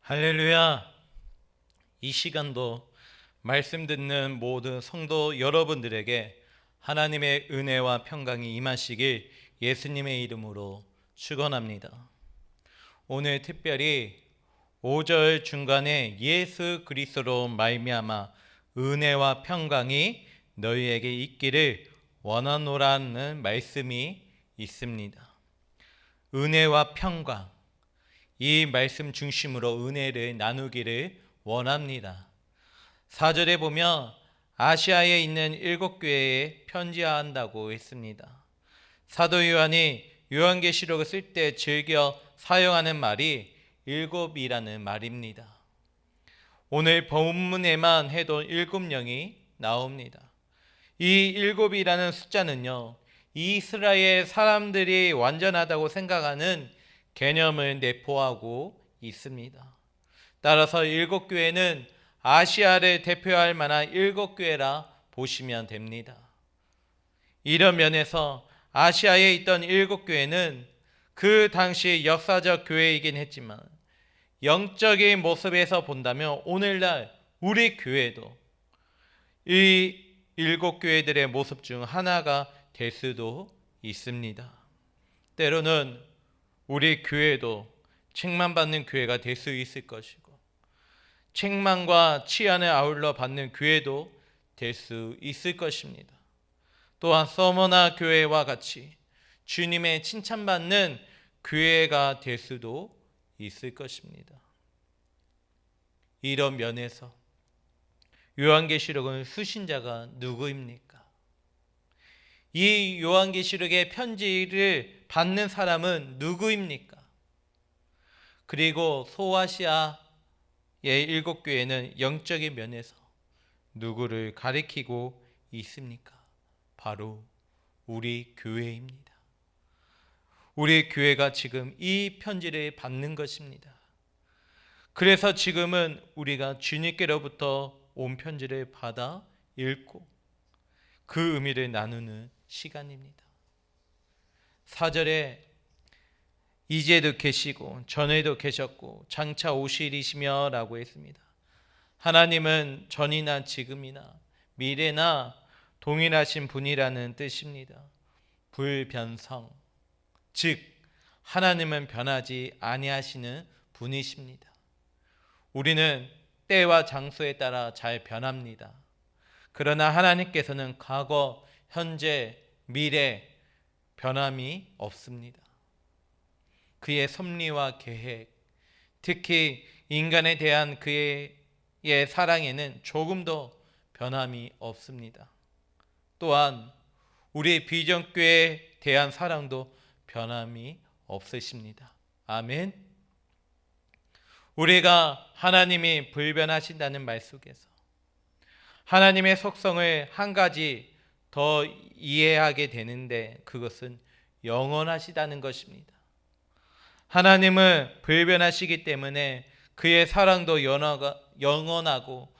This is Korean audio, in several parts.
할렐루야. 이 시간도 말씀 듣는 모든 성도 여러분들에게 하나님의 은혜와 평강이 임하시길 예수님의 이름으로 축원합니다. 오늘 특별히 5절 중간에 예수 그리스도로 말미암아 은혜와 평강이 너희에게 있기를 원하노라는 말씀이 있습니다. 은혜와 평강, 이 말씀 중심으로 은혜를 나누기를 원합니다. 4절에 보면 아시아에 있는 7교회에 편지한다고 했습니다. 사도 요한이 요한계시록을 쓸 때 즐겨 사용하는 말이 7이라는 말입니다. 오늘 본문에만 해도 7영이 나옵니다. 이 7이라는 숫자는요, 이스라엘 사람들이 완전하다고 생각하는 개념을 내포하고 있습니다. 따라서 7교회는 아시아를 대표할 만한 7교회라 보시면 됩니다. 이런 면에서 아시아에 있던 7교회는 그 당시 역사적 교회이긴 했지만 영적인 모습에서 본다면 오늘날 우리 교회도 이 7교회들의 모습 중 하나가 될 수도 있습니다. 때로는 우리 교회도 책망받는 교회가 될 수 있을 것이고 책망과 치안을 아울러 받는 교회도 될 수 있을 것입니다. 또한 서머나 교회와 같이 주님의 칭찬받는 교회가 될 수도 있을 것입니다. 이런 면에서 요한계시록은 수신자가 누구입니까? 이 요한계시록의 편지를 받는 사람은 누구입니까? 그리고 소아시아의 7교회는 영적인 면에서 누구를 가리키고 있습니까? 바로 우리 교회입니다. 우리 교회가 지금 이 편지를 받는 것입니다. 그래서 지금은 우리가 주님께로부터 온 편지를 받아 읽고 그 의미를 나누는 시간입니다. 4절에 이제도 계시고 전에도 계셨고 장차 오실이시며 라고 했습니다. 하나님은 전이나 지금이나 미래나 동일하신 분이라는 뜻입니다. 불변성, 즉 하나님은 변하지 아니하시는 분이십니다. 우리는 때와 장소에 따라 잘 변합니다. 그러나 하나님께서는 과거, 현재, 미래 변함이 없습니다. 그의 섭리와 계획, 특히 인간에 대한 그의 사랑에는 조금도 변함이 없습니다. 또한 우리 비전교회에 대한 사랑도 변함이 없으십니다. 아멘. 우리가 하나님이 불변하신다는 말 속에서 하나님의 속성을 한 가지 더 이해하게 되는데 그것은 영원하시다는 것입니다. 하나님은 불변하시기 때문에 그의 사랑도 영원하고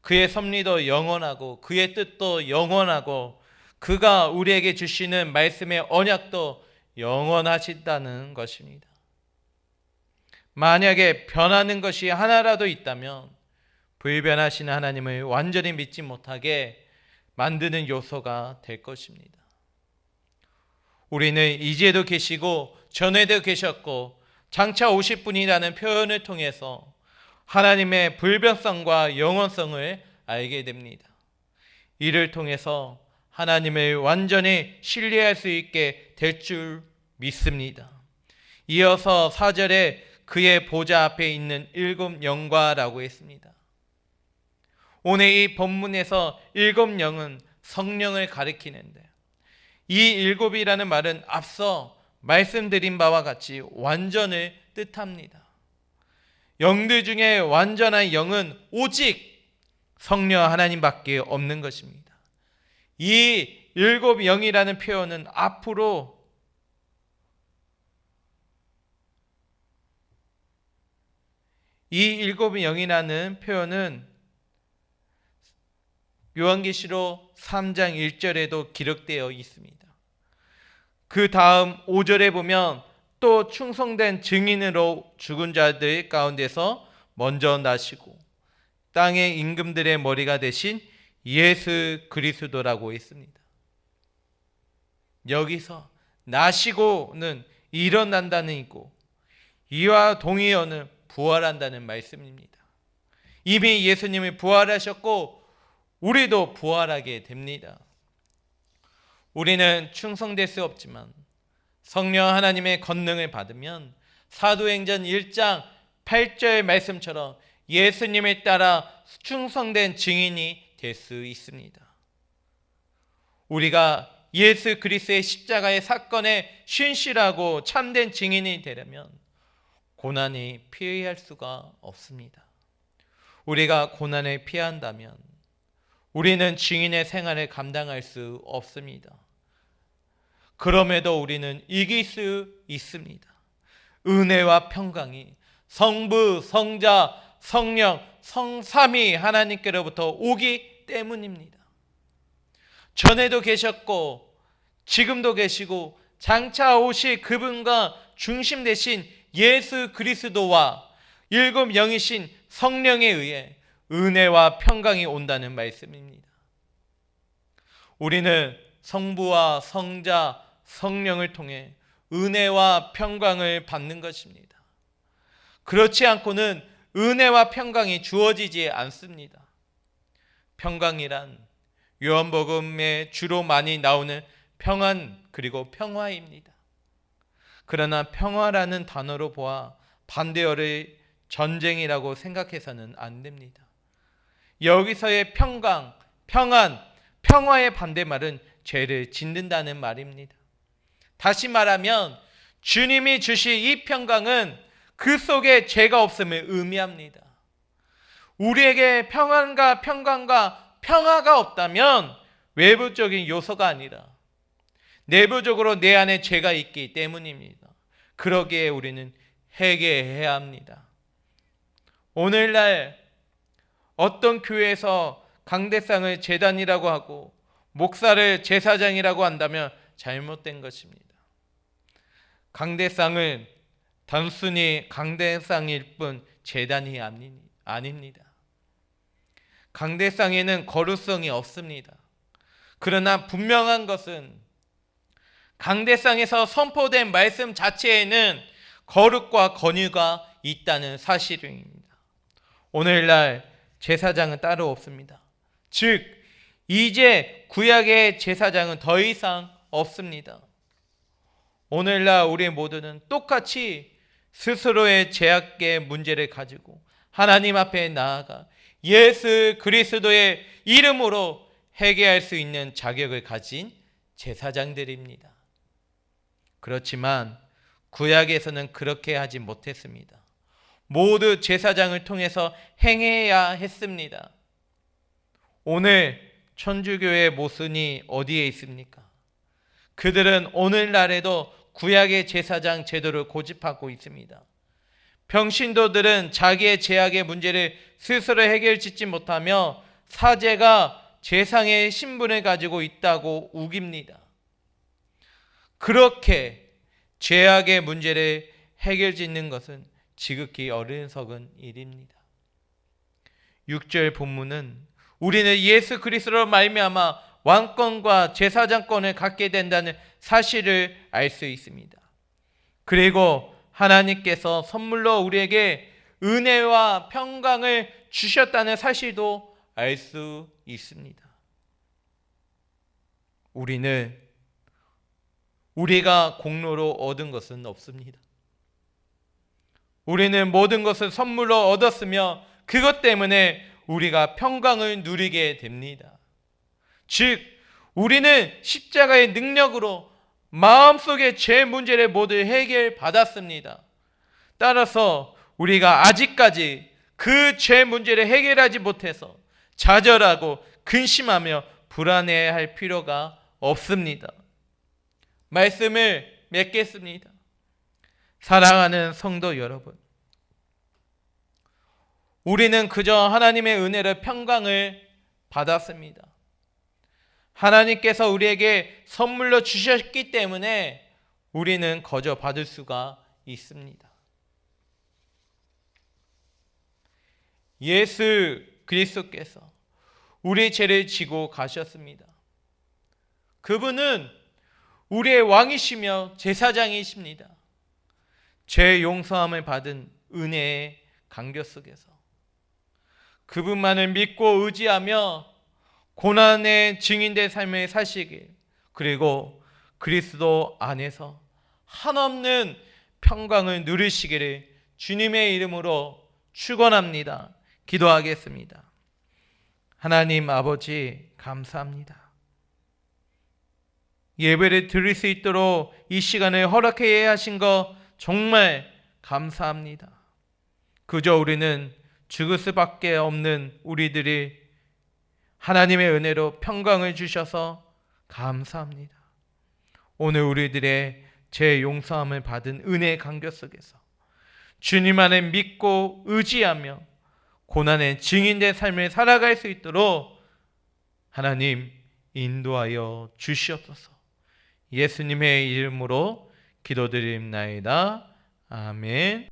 그의 섭리도 영원하고 그의 뜻도 영원하고 그가 우리에게 주시는 말씀의 언약도 영원하시다는 것입니다. 만약에 변하는 것이 하나라도 있다면 불변하신 하나님을 완전히 믿지 못하게 만드는 요소가 될 것입니다. 우리는 이제도 계시고 전에도 계셨고 장차 오실 분이라는 표현을 통해서 하나님의 불변성과 영원성을 알게 됩니다. 이를 통해서 하나님을 완전히 신뢰할 수 있게 될 줄 믿습니다. 이어서 4절에 그의 보좌 앞에 있는 7영과라고 했습니다. 오늘 이 본문에서 7영은 성령을 가리키는데 이 7이라는 말은 앞서 말씀드린 바와 같이 완전을 뜻합니다. 영들 중에 완전한 영은 오직 성령 하나님밖에 없는 것입니다. 이 7영이라는 표현은 앞으로 이 7영이라는 표현은 요한계시록 3장 1절에도 기록되어 있습니다. 그 다음 5절에 보면 또 충성된 증인으로 죽은 자들 가운데서 먼저 나시고 땅의 임금들의 머리가 되신 예수 그리스도라고 했습니다. 여기서 나시고는 일어난다는 이고 이와 동의어는 부활한다는 말씀입니다. 이미 예수님이 부활하셨고 우리도 부활하게 됩니다. 우리는 충성될 수 없지만 성령 하나님의 권능을 받으면 사도행전 1장 8절 말씀처럼 예수님에 따라 충성된 증인이 될 수 있습니다. 우리가 예수 그리스도의 십자가의 사건에 신실하고 참된 증인이 되려면 고난이 피할 수가 없습니다. 우리가 고난을 피한다면 우리는 증인의 생활을 감당할 수 없습니다. 그럼에도 우리는 이길 수 있습니다. 은혜와 평강이 성부, 성자, 성령, 성삼위 하나님께로부터 오기 때문입니다. 전에도 계셨고 지금도 계시고 장차 오실 그분과 중심 되신 예수 그리스도와 일곱 영이신 성령에 의해 은혜와 평강이 온다는 말씀입니다. 우리는 성부와 성자, 성령을 통해 은혜와 평강을 받는 것입니다. 그렇지 않고는 은혜와 평강이 주어지지 않습니다. 평강이란 요한복음에 주로 많이 나오는 평안 그리고 평화입니다. 그러나 평화라는 단어로 보아 반대어를 전쟁이라고 생각해서는 안 됩니다. 여기서의 평강, 평안, 평화의 반대말은 죄를 짓는다는 말입니다. 다시 말하면 주님이 주신 이 평강은 그 속에 죄가 없음을 의미합니다. 우리에게 평안과 평강과 평화가 없다면 외부적인 요소가 아니라 내부적으로 내 안에 죄가 있기 때문입니다. 그러기에 우리는 회개해야 합니다. 오늘날 어떤 교회에서 강대상을 제단이라고 하고 목사를 제사장이라고 한다면 잘못된 것입니다. 강대상은 단순히 강대상일 뿐 제단이 아닙니다. 강대상에는 거룩성이 없습니다. 그러나 분명한 것은 강대상에서 선포된 말씀 자체에는 거룩과 권위가 있다는 사실입니다. 오늘날 제사장은 따로 없습니다. 즉 이제 구약의 제사장은 더 이상 없습니다. 오늘날 우리 모두는 똑같이 스스로의 죄악의 문제를 가지고 하나님 앞에 나아가 예수 그리스도의 이름으로 회개할 수 있는 자격을 가진 제사장들입니다. 그렇지만 구약에서는 그렇게 하지 못했습니다. 모두 제사장을 통해서 행해야 했습니다. 오늘 천주교의 모순이 어디에 있습니까? 그들은 오늘날에도 구약의 제사장 제도를 고집하고 있습니다. 평신도들은 자기의 죄악의 문제를 스스로 해결짓지 못하며 사제가 제상의 신분을 가지고 있다고 우깁니다. 그렇게 죄악의 문제를 해결짓는 것은 지극히 어리석은 일입니다. 6절 본문은 우리는 예수 그리스도로 말미암아 왕권과 제사장권을 갖게 된다는 사실을 알 수 있습니다. 그리고 하나님께서 선물로 우리에게 은혜와 평강을 주셨다는 사실도 알 수 있습니다. 우리가 공로로 얻은 것은 없습니다. 우리는 모든 것을 선물로 얻었으며 그것 때문에 우리가 평강을 누리게 됩니다. 즉 우리는 십자가의 능력으로 마음속의 죄 문제를 모두 해결받았습니다. 따라서 우리가 아직까지 그 죄 문제를 해결하지 못해서 좌절하고 근심하며 불안해할 필요가 없습니다. 말씀을 맺겠습니다. 사랑하는 성도 여러분, 우리는 그저 하나님의 은혜를 평강을 받았습니다. 하나님께서 우리에게 선물로 주셨기 때문에 우리는 거저 받을 수가 있습니다. 예수 그리스도께서 우리의 죄를 지고 가셨습니다. 그분은 우리의 왕이시며 제사장이십니다. 죄 용서함을 받은 은혜의 강교 속에서 그분만을 믿고 의지하며 고난의 증인된 삶을 사시길, 그리고 그리스도 안에서 한없는 평강을 누리시기를 주님의 이름으로 축원합니다. 기도하겠습니다. 하나님 아버지, 감사합니다. 예배를 드릴 수 있도록 이 시간을 허락해 하신 것 정말 감사합니다. 그저 우리는 죽을 수밖에 없는 우리들이 하나님의 은혜로 평강을 주셔서 감사합니다. 오늘 우리들의 죄 용서함을 받은 은혜의 간격 속에서 주님 안에 믿고 의지하며 고난의 증인된 삶을 살아갈 수 있도록 하나님 인도하여 주시옵소서. 예수님의 이름으로 기도드립나이다. 아멘.